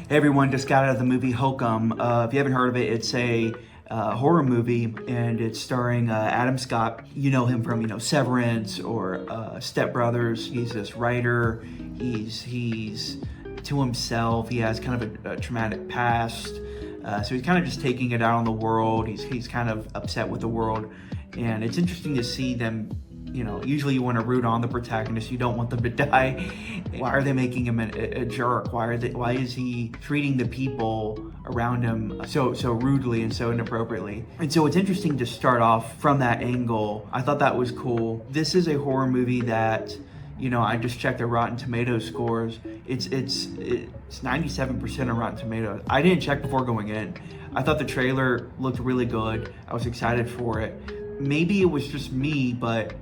Hey everyone, just got out of the movie Hokum. If you haven't heard of it, it's a horror movie, and it's starring Adam Scott. You know him from, Severance or Step Brothers. He's this writer. He's to himself. He has kind of a traumatic past. So he's kind of just taking it out on the world. He's kind of upset with the world. And it's interesting to see them. Usually you want to root on the protagonist. You don't want them to die. Why are they making him a jerk? Why is he treating the people around him so rudely and so inappropriately? And so it's interesting to start off from that angle. I thought that was cool. This is a horror movie that, I just checked the Rotten Tomatoes scores. It's 97% on Rotten Tomatoes. I didn't check before going in. I thought the trailer looked really good. I was excited for it. Maybe it was just me, but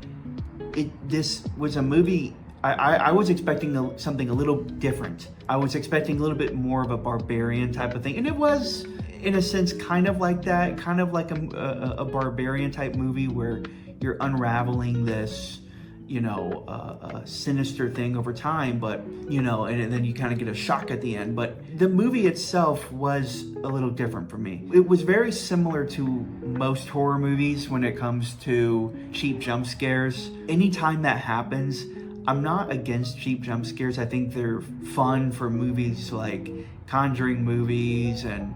this was a movie. I was expecting something a little different. I was expecting a little bit more of a barbarian type of thing, and it was, in a sense, kind of like that, kind of like a barbarian type movie where you're unraveling this, a sinister thing over time, but and then you kind of get a shock at the end. But the movie itself was a little different for me. It was very similar to most horror movies when it comes to cheap jump scares. Anytime that happens, I'm not against cheap jump scares. I think they're fun for movies like Conjuring movies and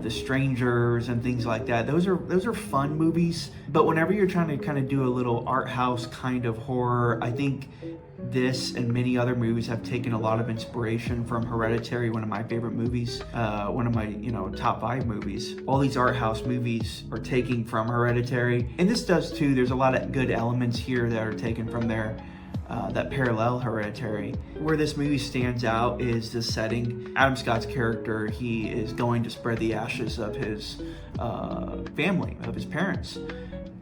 The Strangers and things like that. Those are fun movies. But whenever you're trying to kind of do a little art house kind of horror, I think this and many other movies have taken a lot of inspiration from Hereditary, one of my favorite movies, one of my top 5 movies. All these art house movies are taking from Hereditary, and this does too. There's a lot of good elements here that are taken from there. That parallel Hereditary. Where this movie stands out is the setting. Adam Scott's character, he is going to spread the ashes of his family, of his parents.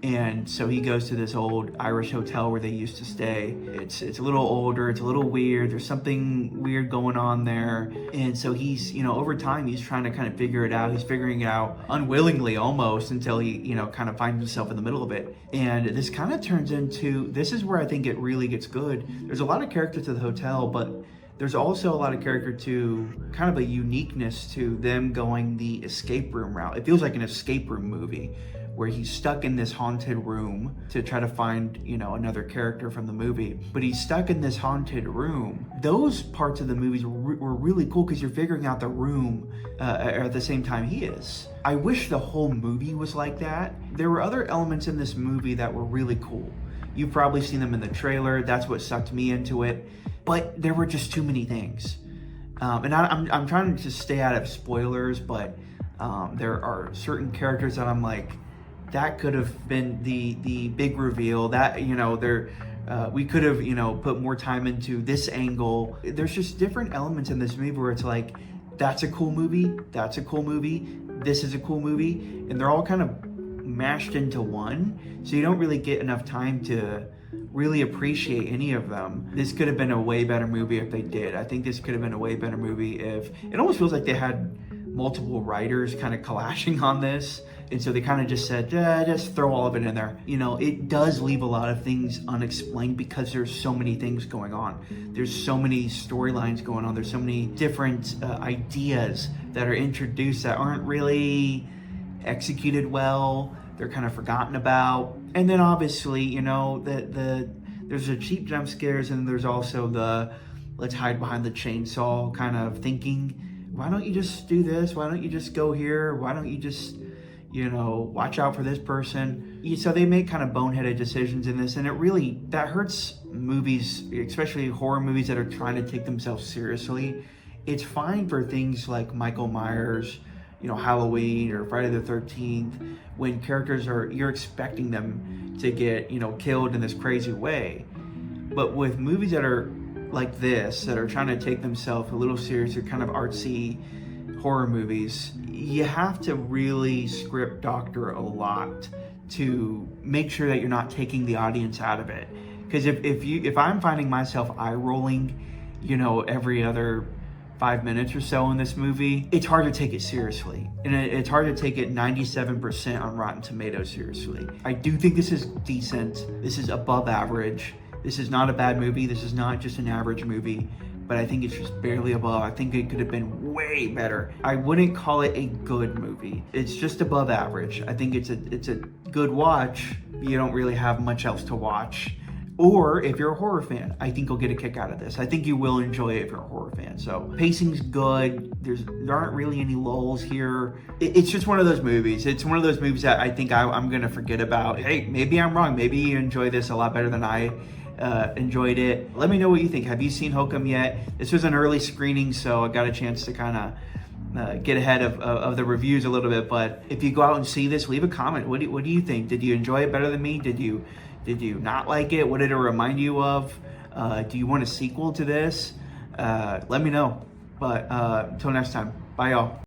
And so he goes to this old Irish hotel where they used to stay. It's a little older, it's a little weird, there's something weird going on there. And so he's, over time, he's trying to kind of figure it out. He's figuring it out unwillingly almost until he, kind of finds himself in the middle of it. And this kind of turns into, this is where I think it really gets good. There's a lot of character to the hotel, but there's also a lot of character to kind of a uniqueness to them going the escape room route. It feels like an escape room movie, where he's stuck in this haunted room to try to find, another character from the movie. But he's stuck in this haunted room. Those parts of the movies were really cool because you're figuring out the room at the same time he is. I wish the whole movie was like that. There were other elements in this movie that were really cool. You've probably seen them in the trailer. That's what sucked me into it. But there were just too many things. And I'm trying to stay out of spoilers, but there are certain characters that I'm like, that could have been the big reveal. That we could have put more time into this angle. There's just different elements in this movie where it's like, that's a cool movie, that's a cool movie, this is a cool movie, and they're all kind of mashed into one. So you don't really get enough time to really appreciate any of them. This could have been a way better movie if they did. I think this could have been a way better movie if it almost feels like they had multiple writers kind of clashing on this. And so they kind of just said, just throw all of it in there. It does leave a lot of things unexplained because there's so many things going on. There's so many storylines going on. There's so many different ideas that are introduced that aren't really executed well. They're kind of forgotten about. And then obviously, there's the cheap jump scares, and there's also the let's hide behind the chainsaw kind of thinking. Why don't you just do this? Why don't you just go here? Why don't you just watch out for this person? So they make kind of boneheaded decisions in this, and that hurts movies, especially horror movies that are trying to take themselves seriously. It's fine for things like Michael Myers, Halloween or Friday the 13th, when characters you're expecting them to get, killed in this crazy way. But with movies that are like this, that are trying to take themselves a little serious, or kind of artsy horror movies, you have to really script doctor a lot to make sure that you're not taking the audience out of it. Because if I'm finding myself eye rolling, every other 5 minutes or so in this movie, it's hard to take it seriously. And it's hard to take it 97% on Rotten Tomatoes seriously. I do think this is decent. This is above average. This is not a bad movie. This is not just an average movie. but I think it's just barely above. I think it could have been way better. I wouldn't call it a good movie. It's just above average. I think it's a good watch. You don't really have much else to watch. Or if you're a horror fan, I think you'll get a kick out of this. I think you will enjoy it if you're a horror fan. So pacing's good. There aren't really any lulls here. It's just one of those movies. It's one of those movies that I think I'm gonna forget about. Hey, maybe I'm wrong. Maybe you enjoy this a lot better than I enjoyed it. Let me know what you think. Have you seen Hokum yet? This was an early screening, so I got a chance to kind of get ahead of the reviews a little bit. But if you go out and see this, leave a comment. What do you think? Did you enjoy it better than me? Did you not like it? What did it remind you of? Do you want a sequel to this? Let me know. But until next time, bye y'all.